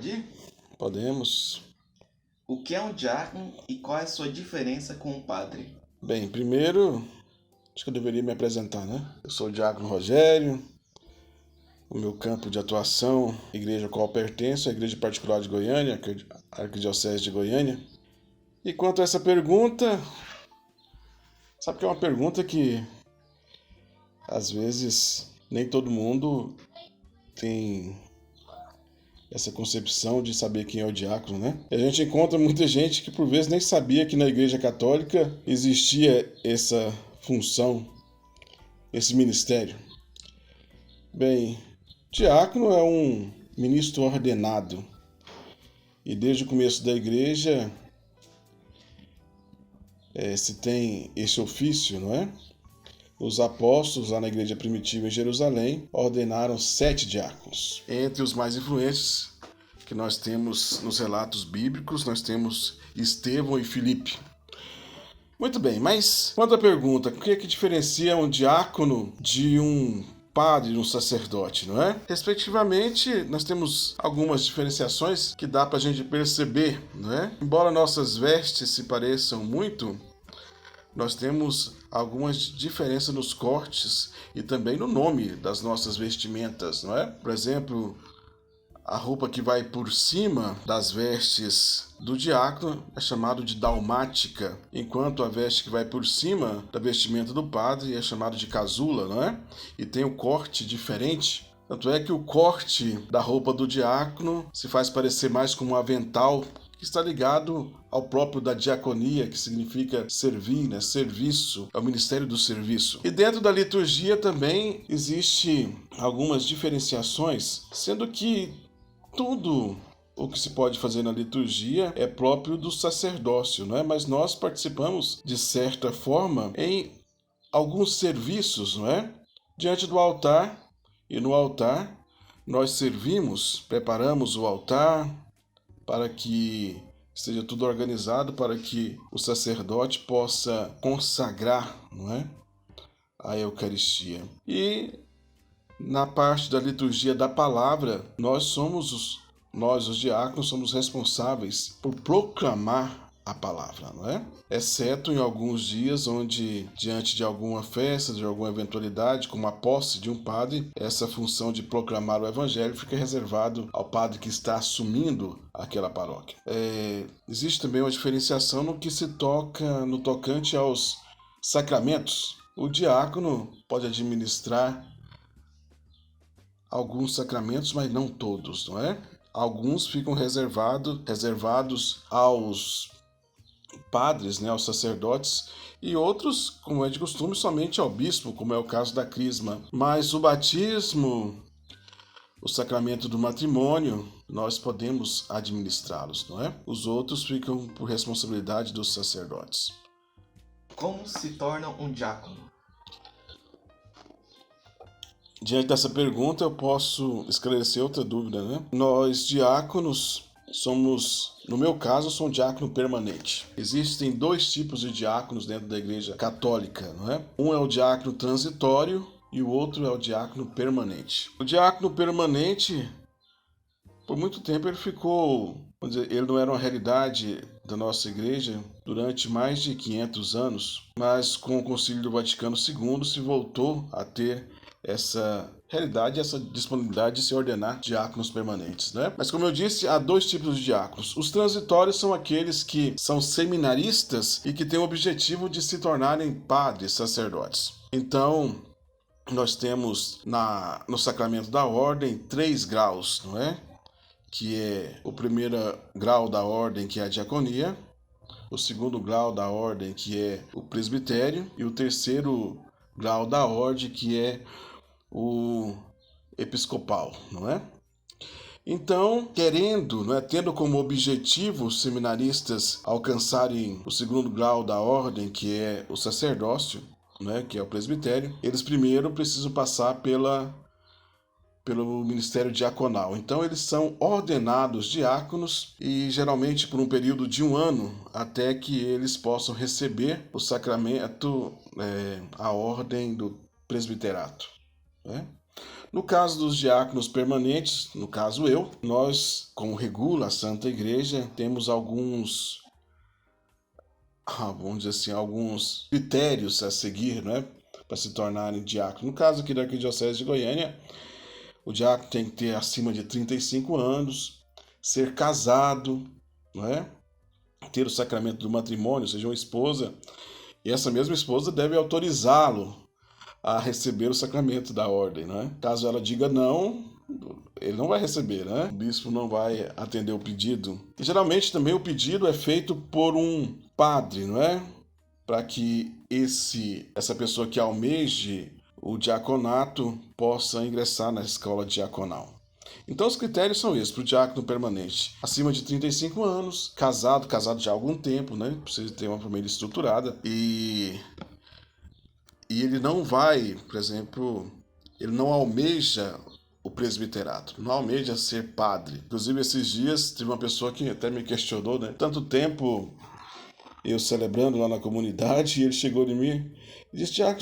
Pode ir? Podemos. O que é um diácono e qual é a sua diferença com um padre? Bem, primeiro, acho que eu deveria me apresentar, né? Eu sou o Diácono Rogério, o meu campo de atuação, a igreja a qual pertenço, a Igreja Particular de Goiânia, a Arquidiocese de Goiânia. E quanto a essa pergunta, sabe que é uma pergunta que, às vezes, nem todo mundo tem essa concepção de saber quem é o diácono, né? E a gente encontra muita gente que por vezes nem sabia que na Igreja Católica existia essa função, esse ministério. Bem, diácono é um ministro ordenado e desde o começo da Igreja se tem esse ofício, não é? Os apóstolos, lá na igreja primitiva em Jerusalém, ordenaram 7 diáconos. Entre os mais influentes que nós temos nos relatos bíblicos, nós temos Estevão e Filipe. Muito bem, mas quanto à pergunta, o que é que diferencia um diácono de um padre e um sacerdote, não é? Respectivamente, nós temos algumas diferenciações que dá para a gente perceber, não é? Embora nossas vestes se pareçam muito, nós temos algumas diferenças nos cortes e também no nome das nossas vestimentas, não é? Por exemplo, a roupa que vai por cima das vestes do diácono é chamado de dalmática, enquanto a veste que vai por cima da vestimenta do padre é chamado de casula, não é? E tem um corte diferente. Tanto é que o corte da roupa do diácono se faz parecer mais como um avental, que está ligado ao próprio da diaconia, que significa servir, né? Serviço, é o ministério do serviço. E dentro da liturgia também existe algumas diferenciações, sendo que tudo o que se pode fazer na liturgia é próprio do sacerdócio, não é? Mas nós participamos, de certa forma, em alguns serviços, não é? Diante do altar, e no altar nós servimos, preparamos o altar para que esteja tudo organizado, para que o sacerdote possa consagrar, não é? A Eucaristia. E na parte da liturgia da palavra, nós, os diáconos, somos responsáveis por proclamar a palavra, não é? Exceto em alguns dias onde, diante de alguma festa, de alguma eventualidade, como a posse de um padre, essa função de proclamar o evangelho fica reservado ao padre que está assumindo aquela paróquia. Existe também uma diferenciação no que se toca, no tocante aos sacramentos. O diácono pode administrar alguns sacramentos, mas não todos, não é? Alguns ficam reservados aos padres, né, aos sacerdotes, e outros, como é de costume, somente ao bispo, como é o caso da crisma. Mas o batismo, o sacramento do matrimônio, nós podemos administrá-los, não é? Os outros ficam por responsabilidade dos sacerdotes. Como se torna um diácono? Diante dessa pergunta, eu posso esclarecer outra dúvida, né? Nós, diáconos, no meu caso, eu sou um diácono permanente. Existem 2 tipos de diáconos dentro da Igreja Católica, não é? Um é o diácono transitório e o outro é o diácono permanente. O diácono permanente, por muito tempo, ele ficou, vamos dizer, ele não era uma realidade da nossa igreja durante mais de 500 anos, mas com o Concílio do Vaticano II se voltou a ter essa realidade, essa disponibilidade de se ordenar diáconos permanentes, né? Mas como eu disse, há 2 tipos de diáconos. Os transitórios são aqueles que são seminaristas e que têm o objetivo de se tornarem padres, sacerdotes. Então, nós temos no sacramento da ordem 3 graus, não é? Que é o primeiro grau da ordem, que é a diaconia, o segundo grau da ordem, que é o presbitério, e o terceiro grau da ordem, que é o episcopal, não é? Então, tendo como objetivo os seminaristas alcançarem o segundo grau da ordem, que é o sacerdócio, né, que é o presbitério, eles primeiro precisam passar pelo ministério diaconal. Então, eles são ordenados diáconos e geralmente por um período de 1 ano, até que eles possam receber o sacramento, a ordem do presbiterato, né? No caso dos diáconos permanentes, no caso eu, nós, como regula a Santa Igreja, temos alguns, vamos dizer assim, alguns critérios a seguir, né, para se tornarem diácono. No caso aqui da Arquidiocese de Goiânia, o diácono tem que ter acima de 35 anos, ser casado, não é? Ter o sacramento do matrimônio, ou seja, uma esposa, e essa mesma esposa deve autorizá-lo a receber o sacramento da ordem, né? Caso ela diga não, ele não vai receber, né? O bispo não vai atender o pedido. E, geralmente também o pedido é feito por um padre, não é? Para que essa pessoa que almeje o diaconato possa ingressar na escola diaconal. Então os critérios são esses para o diácono permanente: acima de 35 anos, casado já há algum tempo, né? Precisa ter uma família estruturada e ele não vai, por exemplo, ele não almeja o presbiterato, não almeja ser padre. Inclusive, esses dias, teve uma pessoa que até me questionou, né? Tanto tempo eu celebrando lá na comunidade, e ele chegou em mim e disse: Tiago,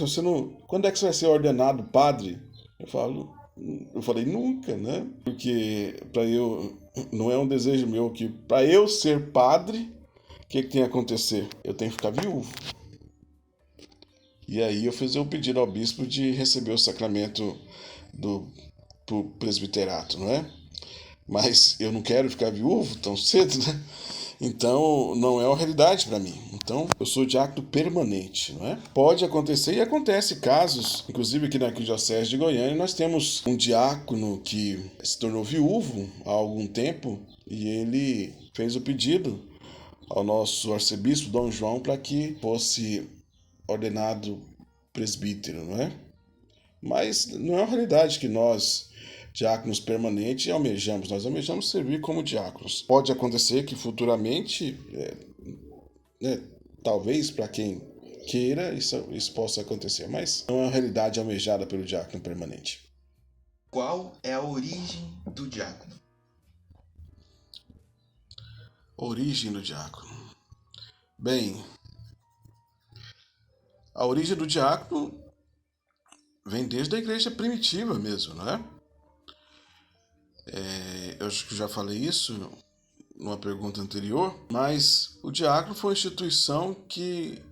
quando é que você vai ser ordenado padre? Eu falei, nunca, né? Porque não é um desejo meu que para eu ser padre, o que tem que acontecer? Eu tenho que ficar viúvo. E aí eu fiz o pedido ao bispo de receber o sacramento pro presbiterato, não é? Mas eu não quero ficar viúvo tão cedo, né? Então não é uma realidade para mim. Então eu sou diácono permanente, não é? Pode acontecer e acontece casos, inclusive aqui na Arquidiocese de Goiânia nós temos um diácono que se tornou viúvo há algum tempo e ele fez o pedido ao nosso arcebispo Dom João para que fosse ordenado presbítero, não é? Mas não é uma realidade que nós, diáconos permanentes, almejamos. Nós almejamos servir como diáconos. Pode acontecer que futuramente, talvez para quem queira, isso possa acontecer, mas não é uma realidade almejada pelo diácono permanente. Qual é a origem do diácono? Origem do diácono. Bem, a origem do diácono vem desde a igreja primitiva mesmo, não é? Eu acho que já falei isso numa pergunta anterior, mas o diácono foi uma instituição que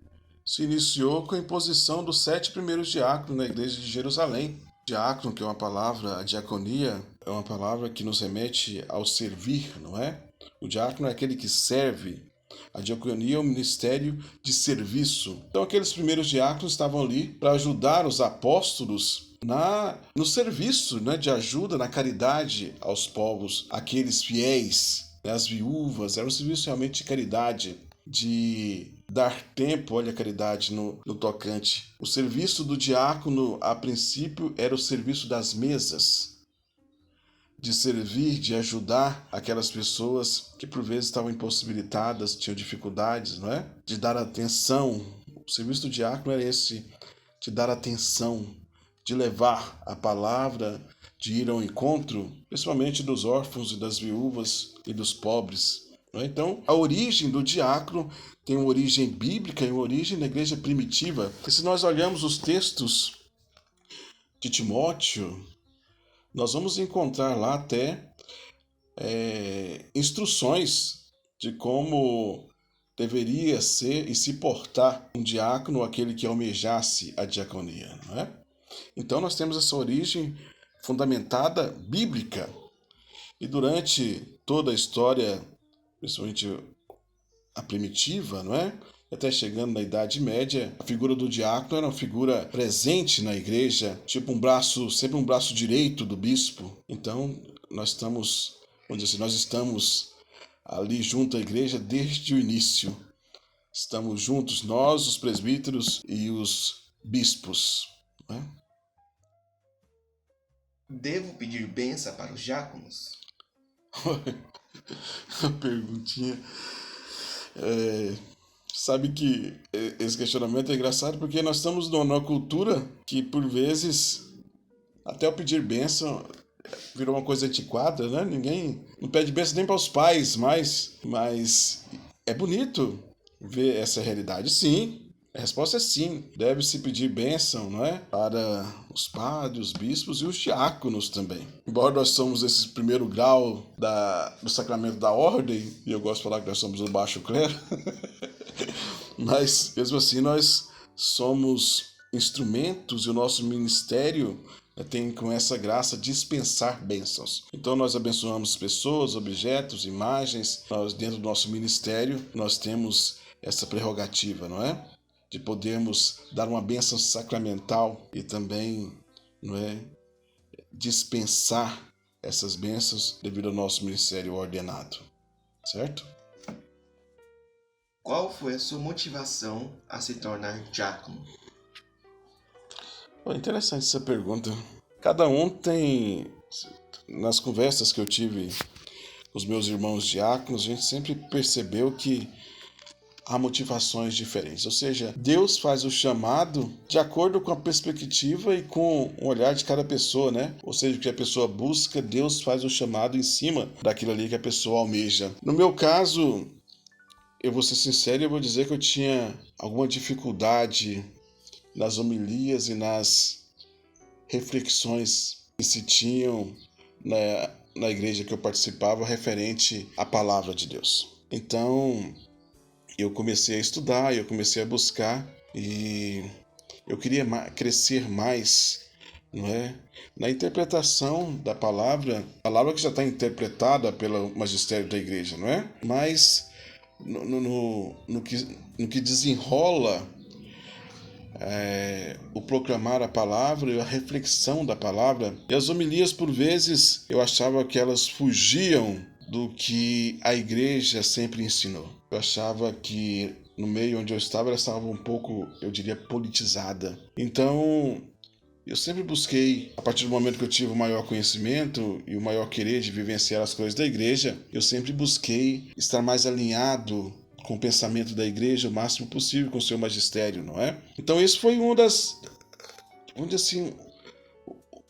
se iniciou com a imposição dos 7 primeiros diáconos na igreja de Jerusalém. Diácono, que é uma palavra, a diaconia é uma palavra que nos remete ao servir, não é? O diácono é aquele que serve. A diaconia é um ministério de serviço. Então aqueles primeiros diáconos estavam ali para ajudar os apóstolos no serviço, né, de ajuda, na caridade aos povos, aqueles fiéis, né, as viúvas. Era um serviço realmente de caridade, de dar tempo, olha a caridade no tocante. O serviço do diácono, a princípio, era o serviço das mesas, de servir, de ajudar aquelas pessoas que por vezes estavam impossibilitadas, tinham dificuldades, não é? De dar atenção. O serviço do diácono era esse, de dar atenção, de levar a palavra, de ir ao encontro, principalmente dos órfãos e das viúvas e dos pobres. Não é? Então, a origem do diácono tem uma origem bíblica e uma origem na igreja primitiva. E se nós olhamos os textos de Timóteo, nós vamos encontrar lá até instruções de como deveria ser e se portar um diácono, aquele que almejasse a diaconia, não é? Então nós temos essa origem fundamentada bíblica. E durante toda a história, principalmente a primitiva, não é? Até chegando na Idade Média, a figura do diácono era uma figura presente na igreja, tipo sempre um braço direito do bispo. Então, nós estamos ali junto à igreja desde o início. Estamos juntos, nós, os presbíteros e os bispos. Né? Devo pedir bênção para os diáconos? A perguntinha... Sabe que esse questionamento é engraçado porque nós estamos numa cultura que, por vezes, até o pedir bênção virou uma coisa antiquada, né? Ninguém não pede bênção nem para os pais mais, mas é bonito ver essa realidade, sim. A resposta é sim. Deve-se pedir bênção, não é? Para os padres, os bispos e os diáconos também. Embora nós somos esse primeiro grau do sacramento da ordem, e eu gosto de falar que nós somos o baixo clero, mas mesmo assim nós somos instrumentos e o nosso ministério tem com essa graça dispensar bênçãos. Então nós abençoamos pessoas, objetos, imagens. Nós, dentro do nosso ministério, nós temos essa prerrogativa, não é? De podermos dar uma bênção sacramental e também, não é, dispensar essas bênçãos devido ao nosso ministério ordenado, certo? Qual foi a sua motivação a se tornar diácono? Interessante essa pergunta. Cada um tem, nas conversas que eu tive com os meus irmãos diáconos, a gente sempre percebeu que há motivações diferentes. Ou seja, Deus faz o chamado de acordo com a perspectiva e com o olhar de cada pessoa, né? Ou seja, o que a pessoa busca, Deus faz o chamado em cima daquilo ali que a pessoa almeja. No meu caso, eu vou ser sincero e eu vou dizer que eu tinha alguma dificuldade nas homilias e nas reflexões que se tinham na igreja que eu participava referente à palavra de Deus. Então, eu comecei a estudar, eu comecei a buscar e eu queria crescer mais, não é? Na interpretação da palavra que já está interpretada pelo magistério da igreja, não é? Mas no que desenrola o proclamar a palavra e a reflexão da palavra. E as homilias, por vezes, eu achava que elas fugiam do que a igreja sempre ensinou. Eu achava que no meio onde eu estava, ela estava um pouco, eu diria, politizada. Então, eu sempre busquei, a partir do momento que eu tive o maior conhecimento e o maior querer de vivenciar as coisas da igreja, eu sempre busquei estar mais alinhado com o pensamento da igreja o máximo possível, com o seu magistério, não é? Então isso foi onde assim,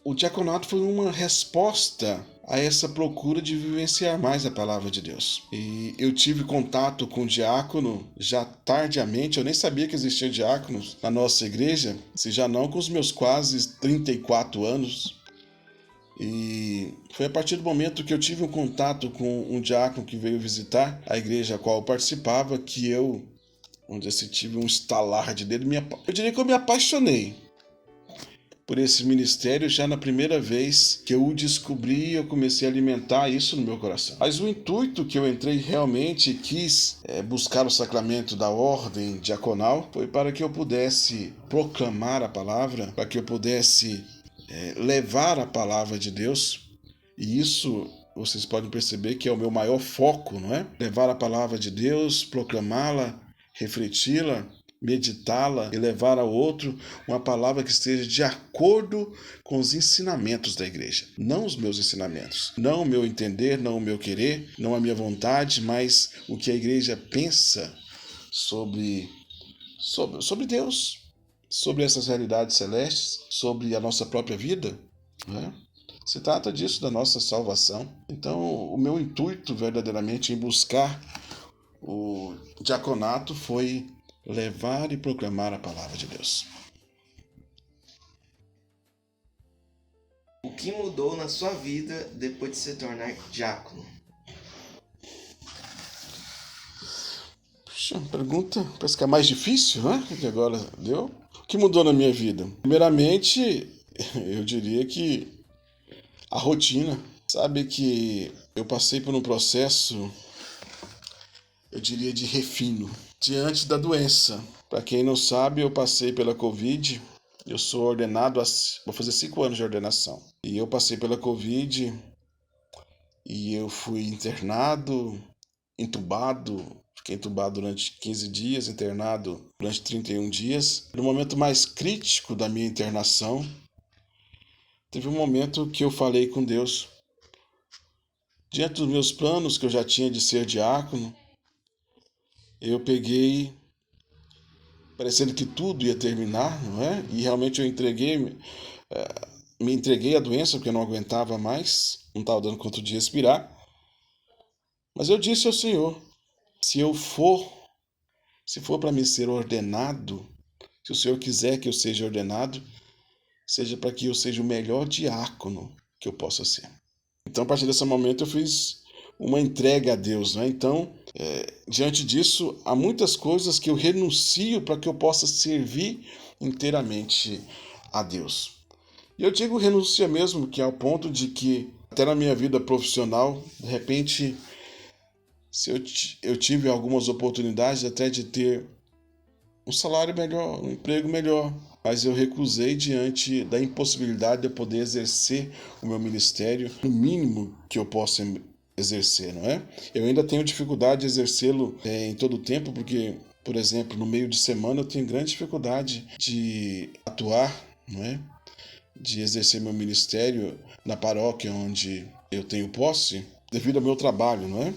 o diaconato foi uma resposta a essa procura de vivenciar mais a palavra de Deus. E eu tive contato com o diácono já tardiamente, eu nem sabia que existia diáconos na nossa igreja, se já não com os meus quase 34 anos. E foi a partir do momento que eu tive um contato com um diácono que veio visitar a igreja a qual eu participava que eu, onde eu tive um estalar de dedo, eu diria que eu me apaixonei por esse ministério já na primeira vez que eu o descobri, eu comecei a alimentar isso no meu coração. Mas o intuito que eu entrei realmente quis buscar o sacramento da ordem diaconal foi para que eu pudesse proclamar a palavra, para que eu pudesse levar a palavra de Deus, e isso vocês podem perceber que é o meu maior foco, não é? Levar a palavra de Deus, proclamá-la, refleti-la, meditá-la e levar ao outro uma palavra que esteja de acordo com os ensinamentos da igreja. Não os meus ensinamentos, não o meu entender, não o meu querer, não a minha vontade, mas o que a igreja pensa sobre Deus, sobre essas realidades celestes, sobre a nossa própria vida, né? Se trata disso, da nossa salvação. Então, o meu intuito verdadeiramente em buscar o diaconato foi levar e proclamar a palavra de Deus. O que mudou na sua vida depois de se tornar diácono? Puxa, pergunta parece que é mais difícil, né? Que agora deu. O que mudou na minha vida? Primeiramente, eu diria que a rotina. Sabe que eu passei por um processo, eu diria, de refino diante da doença. Para quem não sabe, eu passei pela Covid. Eu sou ordenado, vou fazer 5 anos de ordenação. E eu passei pela Covid e eu fui internado, entubado. Fiquei entubado durante 15 dias, internado durante 31 dias. No momento mais crítico da minha internação, teve um momento que eu falei com Deus. Diante dos meus planos que eu já tinha de ser diácono, eu peguei, parecendo que tudo ia terminar, não é? E realmente eu me entreguei à doença porque eu não aguentava mais, não estava dando conta de respirar. Mas eu disse ao Senhor, se for para mim ser ordenado, Se o Senhor quiser que eu seja ordenado, seja para que eu seja o melhor diácono que eu possa ser. Então, a partir desse momento, eu fiz uma entrega a Deus, né? Então, diante disso, há muitas coisas que eu renuncio para que eu possa servir inteiramente a Deus. E eu digo renúncia mesmo, que é ao ponto de que, até na minha vida profissional, de repente, se eu tive algumas oportunidades até de ter um salário melhor, um emprego melhor, mas eu recusei diante da impossibilidade de eu poder exercer o meu ministério no mínimo que eu possa exercer, não é? Eu ainda tenho dificuldade de exercê-lo em todo o tempo, porque, por exemplo, no meio de semana eu tenho grande dificuldade de atuar, não é? De exercer meu ministério na paróquia onde eu tenho posse, devido ao meu trabalho, não é?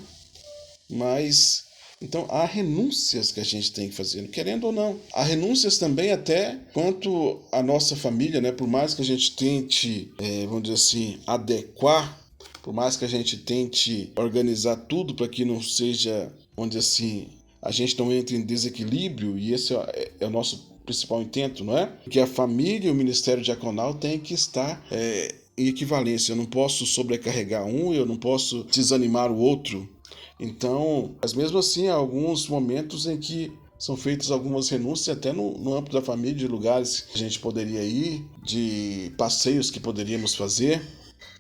Mas, então, há renúncias que a gente tem que fazer, querendo ou não. Há renúncias também até quanto à nossa família, né? Por mais que a gente tente, vamos dizer assim, adequar, por mais que a gente tente organizar tudo para que não seja, vamos dizer assim, a gente não entre em desequilíbrio, e esse é o nosso principal intento, não é? Porque a família e o ministério diaconal têm que estar em equivalência. Eu não posso sobrecarregar um, eu não posso desanimar o outro. Então, mas mesmo assim, há alguns momentos em que são feitas algumas renúncias até no âmbito da família, de lugares que a gente poderia ir, de passeios que poderíamos fazer,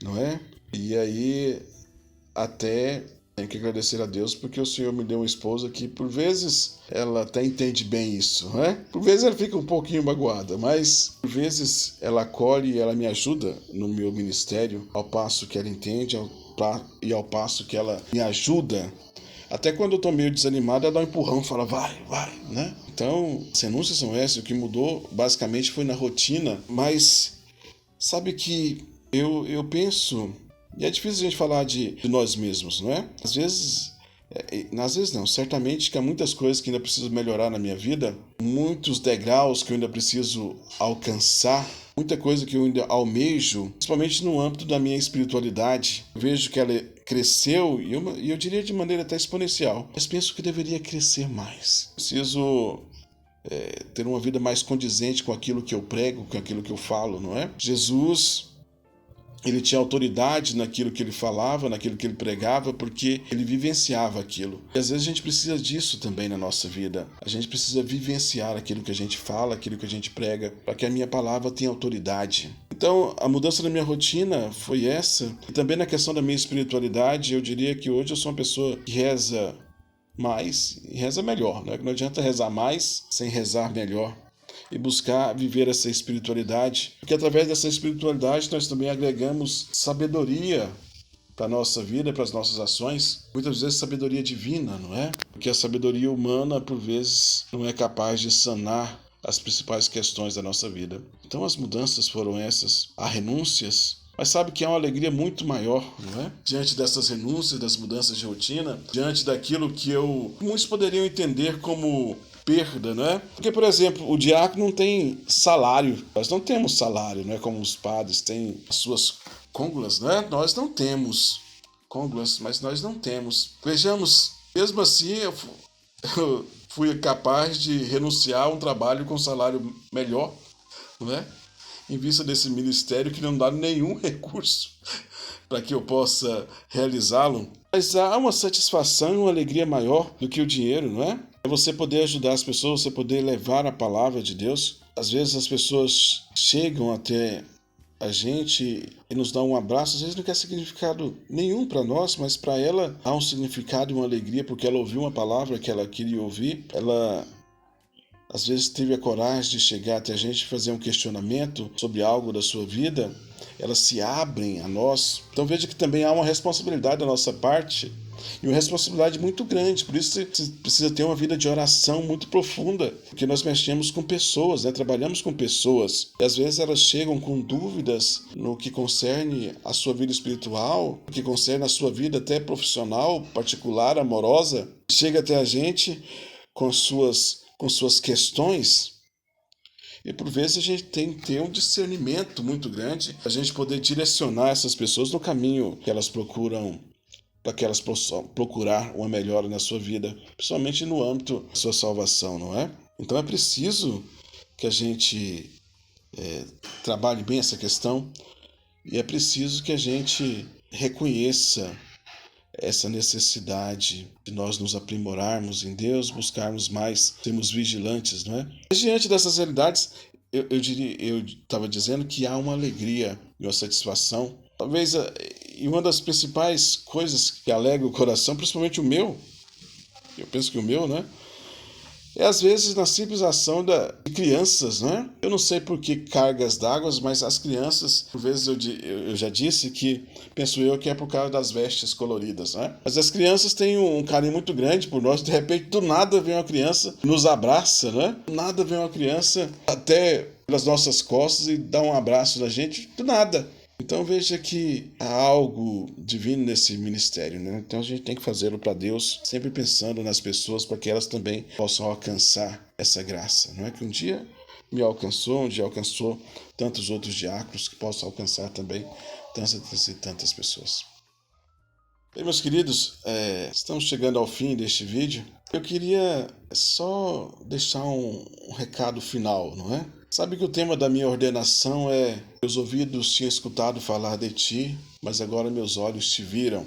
não é? E aí, até tenho que agradecer a Deus porque o Senhor me deu uma esposa que, por vezes, ela até entende bem isso, né? Por vezes ela fica um pouquinho magoada, mas por vezes ela acolhe e ela me ajuda no meu ministério, ao passo que ela entende e ao passo que ela me ajuda. Até quando eu tô meio desanimado, ela dá um empurrão e fala, vai, né? Então, as renúncias são essas. O que mudou, basicamente, foi na rotina. Mas, sabe que eu penso... E é difícil a gente falar de nós mesmos, não é? Às vezes não, certamente que há muitas coisas que ainda preciso melhorar na minha vida, muitos degraus que eu ainda preciso alcançar, muita coisa que eu ainda almejo, principalmente no âmbito da minha espiritualidade. Eu vejo que ela cresceu, e eu diria de maneira até exponencial, mas penso que deveria crescer mais. Preciso ter uma vida mais condizente com aquilo que eu prego, com aquilo que eu falo, não é? Jesus... ele tinha autoridade naquilo que ele falava, naquilo que ele pregava, porque ele vivenciava aquilo. E às vezes a gente precisa disso também na nossa vida. A gente precisa vivenciar aquilo que a gente fala, aquilo que a gente prega, para que a minha palavra tenha autoridade. Então, a mudança na minha rotina foi essa. E também na questão da minha espiritualidade, eu diria que hoje eu sou uma pessoa que reza mais e reza melhor, né? Não adianta rezar mais sem rezar melhor. E buscar viver essa espiritualidade, porque através dessa espiritualidade nós também agregamos sabedoria para a nossa vida, para as nossas ações, muitas vezes sabedoria divina, não é? Porque a sabedoria humana, por vezes, não é capaz de sanar as principais questões da nossa vida. Então as mudanças foram essas, há renúncias, mas sabe que há uma alegria muito maior, não é? Diante dessas renúncias, das mudanças de rotina, diante daquilo que muitos poderiam entender como perda, né? Porque, por exemplo, o diácono não tem salário. Nós não temos salário, não é como os padres têm as suas côngulas, né? Nós não temos côngulas, mas nós não temos. Vejamos, mesmo assim, eu fui capaz de renunciar a um trabalho com salário melhor, não é? Em vista desse ministério que não dá nenhum recurso para que eu possa realizá-lo. Mas há uma satisfação e uma alegria maior do que o dinheiro, não é? É você poder ajudar as pessoas, você poder levar a palavra de Deus. Às vezes as pessoas chegam até a gente e nos dão um abraço, às vezes não quer significado nenhum para nós, mas para ela há um significado e uma alegria, porque ela ouviu uma palavra que ela queria ouvir. Ela às vezes teve a coragem de chegar até a gente e fazer um questionamento sobre algo da sua vida. Elas se abrem a nós. Então veja que também há uma responsabilidade da nossa parte, e uma responsabilidade muito grande. Por isso você precisa ter uma vida de oração muito profunda, porque nós mexemos com pessoas, né? Trabalhamos com pessoas, e às vezes elas chegam com dúvidas no que concerne a sua vida espiritual, no que concerne a sua vida até profissional, particular, amorosa. Chega até a gente com suas questões. E por vezes a gente tem que ter um discernimento muito grande, a gente poder direcionar essas pessoas no caminho que elas procuram, para que elas possam procurar uma melhora na sua vida, principalmente no âmbito da sua salvação, não é? Então é preciso que a gente trabalhe bem essa questão e é preciso que a gente reconheça essa necessidade de nós nos aprimorarmos em Deus, buscarmos mais, sermos vigilantes, não é? Mas diante dessas realidades, eu estava dizendo que há uma alegria e uma satisfação. Talvez e uma das principais coisas que alegra o coração, principalmente o meu, eu penso que o meu, né? É às vezes na simples ação de crianças, né? Eu não sei por que cargas d'água, mas as crianças, por vezes eu já disse que, penso eu, que é por causa das vestes coloridas, né? Mas as crianças têm um carinho muito grande por nós, de repente do nada vem uma criança, nos abraça, né? Do nada vem uma criança até pelas nossas costas e dá um abraço na gente, do nada. Então veja que há algo divino nesse ministério, né? Então a gente tem que fazê-lo para Deus, sempre pensando nas pessoas para que elas também possam alcançar essa graça. Não é que um dia me alcançou, um dia alcançou tantos outros diáconos que possam alcançar também tantas e tantas pessoas. Bem, meus queridos, estamos chegando ao fim deste vídeo. Eu queria só deixar um recado final, não é? Sabe que o tema da minha ordenação é: meus ouvidos tinham escutado falar de ti, mas agora meus olhos te viram.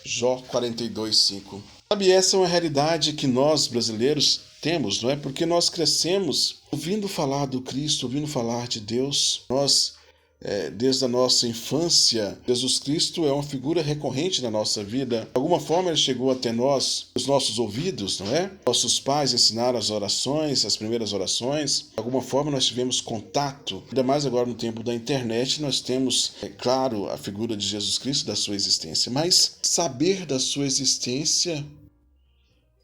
Jó 42:5. Sabe, essa é uma realidade que nós brasileiros temos, não é? Porque nós crescemos ouvindo falar do Cristo, ouvindo falar de Deus. Nós, desde a nossa infância, Jesus Cristo é uma figura recorrente na nossa vida. De alguma forma ele chegou até nós, os nossos ouvidos, não é? Nossos pais ensinaram as orações, as primeiras orações. De alguma forma nós tivemos contato. Ainda mais agora no tempo da internet, nós temos, claro, a figura de Jesus Cristo, da sua existência. Mas saber da sua existência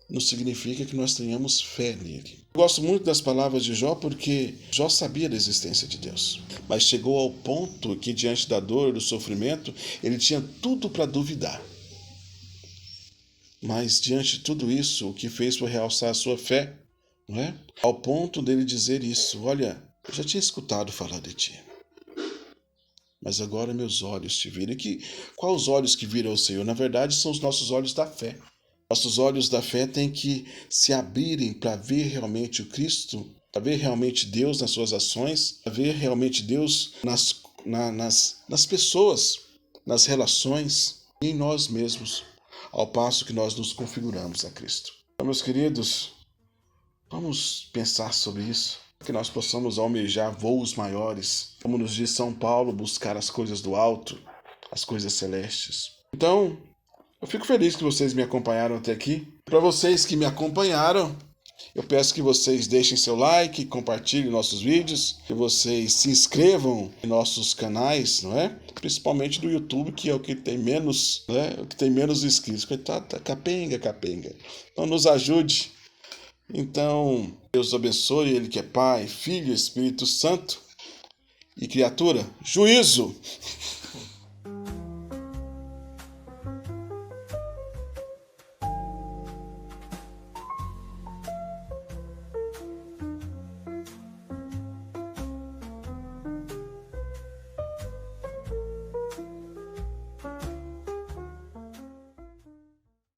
não significa que nós tenhamos fé nele. Eu gosto muito das palavras de Jó porque Jó sabia da existência de Deus, mas chegou ao ponto que, diante da dor, do sofrimento, ele tinha tudo para duvidar. Mas, diante de tudo isso, o que fez foi realçar a sua fé, não é? Ao ponto dele dizer isso: olha, eu já tinha escutado falar de ti, mas agora meus olhos te viram. E quais os olhos que viram o Senhor? Na verdade, são os nossos olhos da fé. Nossos olhos da fé têm que se abrirem para ver realmente o Cristo, para ver realmente Deus nas suas ações, para ver realmente Deus nas pessoas, nas relações e em nós mesmos, ao passo que nós nos configuramos a Cristo. Então, meus queridos, vamos pensar sobre isso, para que nós possamos almejar voos maiores, como nos diz São Paulo, buscar as coisas do alto, as coisas celestes. Então, eu fico feliz que vocês me acompanharam até aqui. Para vocês que me acompanharam, eu peço que vocês deixem seu like, compartilhem nossos vídeos, que vocês se inscrevam em nossos canais, não é? Principalmente do YouTube, que é o que tem menos, né? O que tem menos inscritos. Coitado, capenga. Então nos ajude. Então, Deus abençoe, Ele que é Pai, Filho e Espírito Santo. E criatura, juízo!